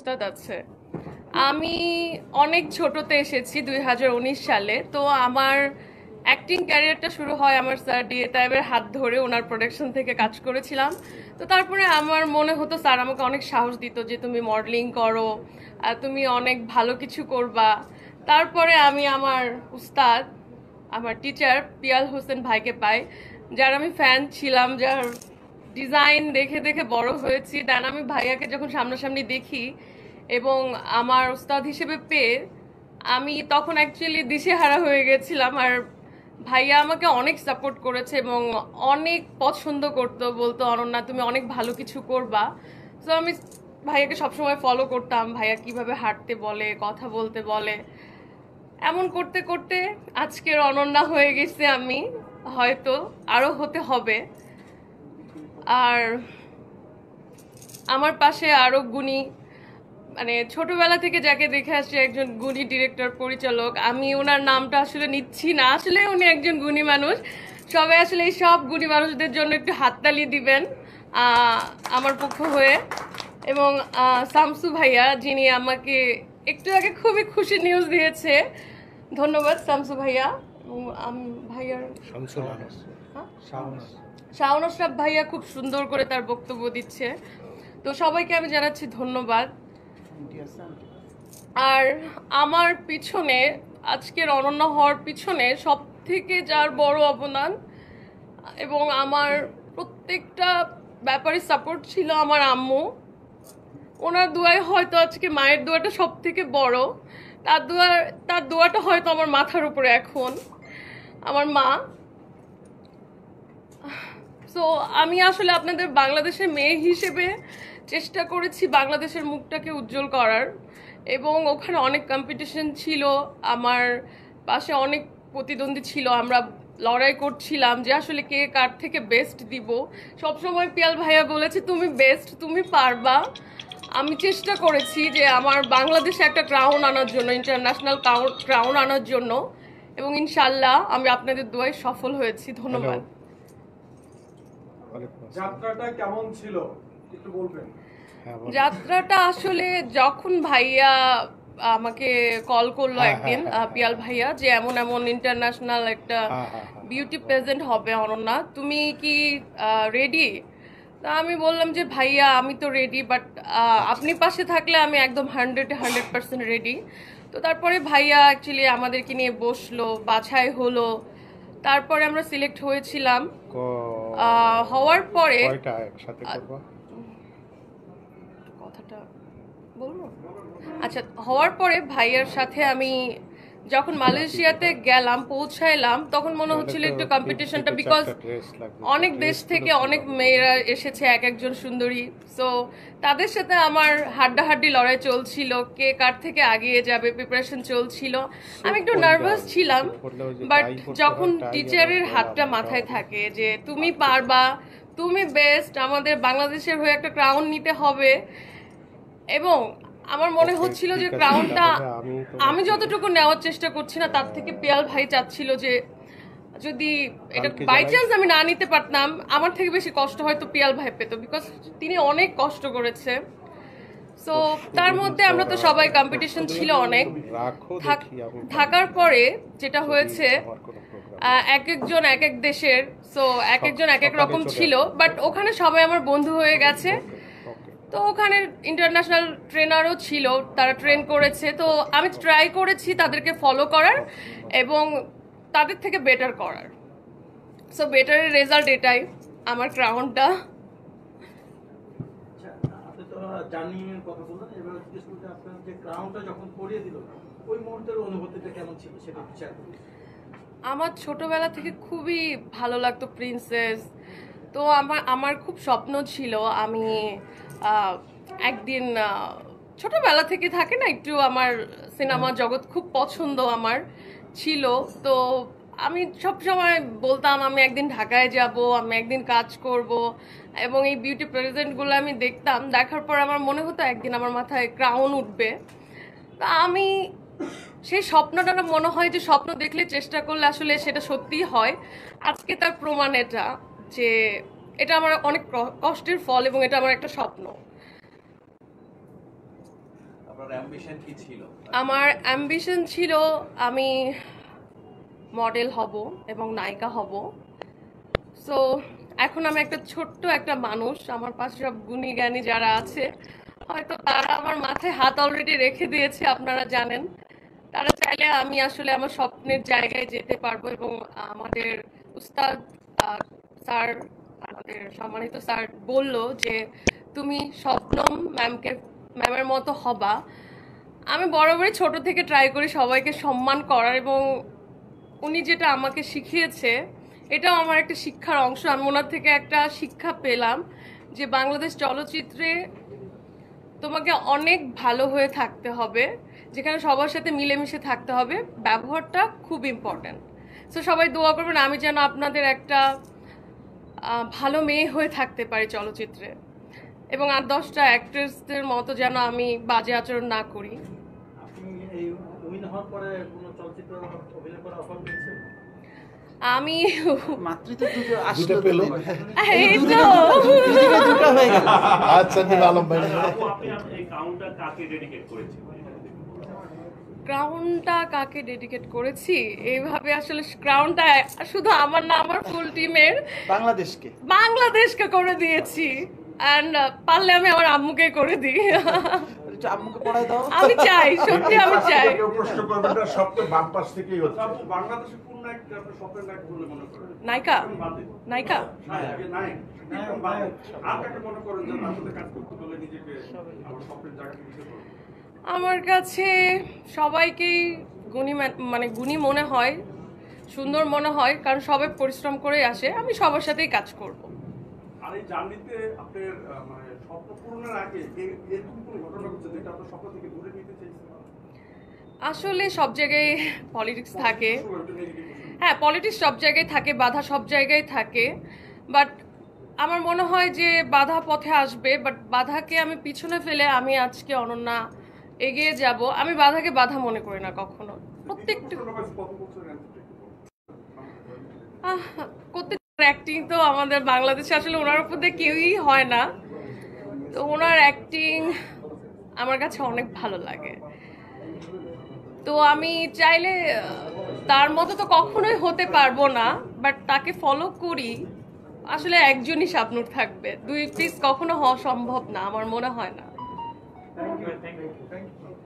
উস্তাদ আছে। আমি অনেক ছোটতে এসেছি 2019 সালে। তো আমার অ্যাক্টিং ক্যারিয়ারটা শুরু হয় আমার স্যার ডি এ তাইবের হাত ধরে, ওনার প্রোডাকশন থেকে কাজ করেছিলাম। তো তারপরে আমার মনে হতো স্যার আমাকে অনেক সাহস দিত যে তুমি মডেলিং করো, তুমি অনেক ভালো কিছু করবা। তারপরে আমি আমার উস্তাদ, আমার টিচার পিয়াল হোসেন ভাইকে পাই, যার আমি ফ্যান ছিলাম, যার ডিজাইন দেখে দেখে বড় হয়েছি। দেন আমি ভাইয়াকে যখন সামনাসামনি দেখি এবং আমার উস্তাদ হিসেবে পেয়ে আমি তখন অ্যাকচুয়ালি দিশেহারা হয়ে গেছিলাম। আর ভাইয়া আমাকে অনেক সাপোর্ট করেছে এবং অনেক পছন্দ করতো, বলতো অনন্যা তুমি অনেক ভালো কিছু করবা। তো আমি ভাইয়াকে সবসময় ফলো করতাম, ভাইয়া কিভাবে হাঁটতে বলে, কথা বলতে বলে। এমন করতে করতে আজকের অনন্যা হয়ে গেছে আমি, হয়তো আরো হতে হবে। আর আমার পাশে আরো গুণী, মানে ছোটবেলা থেকে যাকে দেখে আসছে একজন গুণী ডিরেক্টর পরিচালক, আমি ওনার নামটা আসলে নিচ্ছি না, আসলে উনি একজন গুণী মানুষ। সবাই আসলে এই সব গুণী মানুষদের জন্য একটু হাততালি দিবেন আমার পক্ষ হয়ে। এবং শামসু ভাইয়া, যিনি আমাকে একটু আগে খুবই খুশি নিউজ দিয়েছে, ধন্যবাদ শামসু ভাইয়া। ভাইয়ার শাওন আশরাফ ভাইয়া খুব সুন্দর করে তার বক্তব্য দিচ্ছে। তো সবাইকে আমি জানাচ্ছি ধন্যবাদ। আর আমার পিছনে, আজকের অনন্য হওয়ার পিছনে সব থেকে যার বড় অবদান এবং আমার প্রত্যেকটা ব্যাপারে সাপোর্ট ছিল আমার আম্মু। ওনার দোয়ায় হয়তো আজকে মায়ের দোয়াটা সব থেকে বড়। তার দোয়াটা হয়তো আমার মাথার উপরে এখন, আমার মা। সো আমি আসলে আপনাদের বাংলাদেশের মেয়ে হিসেবে চেষ্টা করেছি বাংলাদেশের মুখটাকে উজ্জ্বল করার। এবং ওখানে অনেক কম্পিটিশন ছিল, আমার পাশে অনেক প্রতিদ্বন্দ্বী ছিল, আমরা লড়াই করছিলাম যে আসলে কে কার থেকে বেস্ট দিব। সবসময় পিয়াল ভাইয়া বলেছে তুমি বেস্ট, তুমি পারবা। আমি চেষ্টা করেছি যে আমার বাংলাদেশে একটা ক্রাউন আনার জন্য, ইন্টারন্যাশনাল ক্রাউন আনার জন্য, এবং ইনশাল্লাহ আমি আপনাদের দোয়ায় সফল হয়েছি। ধন্যবাদ। যাত্রাটা কেমন ছিল একটু বলবেন? যাত্রাটা আসলে যখন ভাইয়া আমাকে কল করলো একদিন, পিয়াল ভাইয়া, যে এমন এমন ইন্টারন্যাশনাল একটা বিউটি প্রেজেন্ট হবে অনন্যা, তুমি কি রেডি? তা আমি বললাম যে ভাইয়া আমি তো রেডি, বাট আপনি পাশে থাকলে আমি একদম 100% রেডি। তো তারপরে ভাইয়া অ্যাকচুয়ালি আমাদেরকে নিয়ে বসলো, বাছাই হলো, তারপরে আমরা সিলেক্ট হয়েছিলাম। হওয়ার পরে কথাটা বলবো, আচ্ছা, হওয়ার পরে ভাইয়ার সাথে আমি যখন মালয়েশিয়াতে গেলাম, পৌঁছাইলাম, তখন মনে হচ্ছিল একটু কম্পিটিশনটা, বিকজ অনেক দেশ থেকে অনেক মেয়েরা এসেছে, এক একজন সুন্দরী। সো তাদের সাথে আমার হাড্ডাহাড্ডি লড়াই চলছিল, কে কার থেকে আগিয়ে যাবে, প্রিপারেশন চলছিল। আমি একটু নার্ভাস ছিলাম, বাট যখন টিচারের হাতটা মাথায় থাকে যে তুমি পারবা, তুমি বেস্ট, আমাদের বাংলাদেশের হয়ে একটা ক্রাউন নিতে হবে, এবং আমার মনে হচ্ছিল যে ক্রাউনটা আমি যতটুকু নেওয়ার চেষ্টা করছি না, তার থেকে পিয়াল ভাই চাচ্ছিল যে যদি এটা বাই চান্স আমি না নিতে পারতাম, আমার থেকে বেশি কষ্ট হয়তো পিয়াল ভাই পেত, বিকজ তিনি অনেক কষ্ট করেছে। সো তার মধ্যে আমরা তো সবাই, কম্পিটিশন ছিল অনেক। থাকার পরে যেটা হয়েছে, এক একজন এক এক দেশের, সো এক একজন এক এক রকম ছিল, বাট ওখানে সবাই আমার বন্ধু হয়ে গেছে। তো ওখানে ইন্টারন্যাশনাল ট্রেনারও ছিল, তারা ট্রেন করেছে। তো আমি ট্রাই করেছি তাদেরকে ফলো করার এবং তাদের থেকে বেটার করার। সো বেটারের রেজাল্ট এটাই, আমার ক্রাউনটা। আপনি তো জার্নির কথা বললেন, এবার আপনার যে ক্রাউনটা যখন পরিয়ে দিল, ওই মুহূর্তের অনুভূতিটা কেমন ছিল সেটা শেয়ার করুন। আমার ছোটবেলা থেকে খুবই ভালো লাগতো প্রিন্সেস। তো আমার খুব স্বপ্ন ছিল আমি একদিন, ছোটবেলা থেকে থাকে না একটু, আমার সিনেমা জগৎ খুব পছন্দ আমার ছিল। তো আমি সবসময় বলতাম আমি একদিন ঢাকায় যাব, আমি একদিন কাজ করব, এবং এই বিউটি প্রেজেন্টগুলো আমি দেখতাম, দেখার পর আমার মনে হতো একদিন আমার মাথায় ক্রাউন উঠবে। তা আমি সেই স্বপ্নটা, মনে হয় যে স্বপ্ন দেখলে, চেষ্টা করলে আসলে সেটা সত্যিই হয়। আজকে তার প্রমাণ এটা, যে এটা আমার অনেক কষ্টের ফল এবং এটা আমার একটা স্বপ্ন। আপনার অ্যাম্বিশন কি ছিল? আমার অ্যাম্বিশন ছিল আমি মডেল হব এবং নায়িকা হব। সো এখন আমি একটা ছোট্ট একটা মানুষ, আমার পাশে সব গুণী জ্ঞানী যারা আছে হয়তো তারা আমার মাথায় হাত অলরেডি রেখে দিয়েছে, আপনারা জানেন। তারা চাইলে আমি আসলে আমার স্বপ্নের জায়গায় যেতে পারবো। এবং আমাদের উস্তাদ স্যার, আমাদের সম্মানিত স্যার বলল যে তুমি শবনম ম্যামের মতো হবা। আমি বরাবরই ছোট থেকে ট্রাই করি সবাইকে সম্মান করার, এবং উনি যেটা আমাকে শিখিয়েছে এটাও আমার একটা শিক্ষার অংশ। আমি ওনার থেকে একটা শিক্ষা পেলাম যে বাংলাদেশ চলচ্চিত্রে তোমাকে অনেক ভালো হয়ে থাকতে হবে, যেখানে সবার সাথে মিলেমিশে থাকতে হবে, ব্যবহারটা খুব ইম্পর্ট্যান্ট। সো সবাই দোয়া করবেন আমি যেন আপনাদের একটা ভালো মেয়ে হয়ে থাকতে পারি চলচ্চিত্রে, এবং 8-10টা অ্যাক্ট্রেসদের মতো যেন আমি বাজে আচরণ না করি। আপনি এই উইন হওয়ার পরে কোনো চলচ্চিত্র অভিনয় করার অফার পেয়েছেন? আমি মাতৃত্ব দুটো আসলো দুটো পেলো। এই তো দুটো হয়ে গেল। আচ্ছা নিল আলম ভাই। আপনি এই কাউন্টটা কাকে ডেডিকেট করেছেন? ক্রাউনটা কাকে ডেডিকেট করেছি এইভাবে, আসলে ক্রাউনটা শুধু আমার না, আমার ফুল টিমের বাংলাদেশকে করে দিয়েছি। অ্যান্ড পারলে আমি আমার আম্মুকে করে দিই। একটু আম্মুকে পড়ায় দাও। আমি চাই, সত্যি আমি চাই। কেউ প্রশ্ন করবেন না, সব তো বাম পাশ থেকেই হচ্ছে। আপু, বাংলাদেশের কোন নায়ককে আপনি স্বপ্নের নায়ক বলে মনে করেন? নায়িকা বাদে। নায়িকা নায়ক একদম বাদে। আর কাকে মনে করেন যে তার সাথে কাজ করতে হলে নিজেকে আমার স্বপ্নের জায়গাতে দিতে পারবো? আমার কাছে সবাইকেই গুণী মনে হয়, সুন্দর মনে হয়, কারণ সবাই পরিশ্রম করে আসে। আমি সবার সাথেই কাজ করব। আর এই জার্নিতে আপনার মানে স্বপ্ন পূরণের আগে এরকম কোনো ঘটনা ঘটছে যেটা আপনার স্বপ্ন থেকে দূরে নিতে চাইছেন? আসলে সব জায়গায় পলিটিক্স থাকে, হ্যাঁ পলিটিক্স সব জায়গায় থাকে, বাধা সব জায়গায় থাকে। বাট আমার মনে হয় যে বাধা পথে আসবে, বাট বাধাকে আমি পিছনে ফেলে আমি আজকে অনন্যা এগিয়ে যাব। আমি বাধাকে বাধা মনে করি না কখনো। প্রত্যেকটা অ্যাক্টিং তো আমাদের বাংলাদেশে আসলে ওনার উপর দিয়ে কেউই হয় না, তো ওনার অ্যাক্টিং আমার কাছে অনেক ভালো লাগে। তো আমি চাইলে তার মতো তো কখনোই হতে পারবো না, বাট তাকে ফলো করি। আসলে একজনই শাবনূর থাকবে, 2 পিস কখনো হওয়া সম্ভব না, আমার মনে হয় না।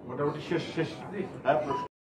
মোটামুটি শেষ হ্যাঁ প্রশ্ন।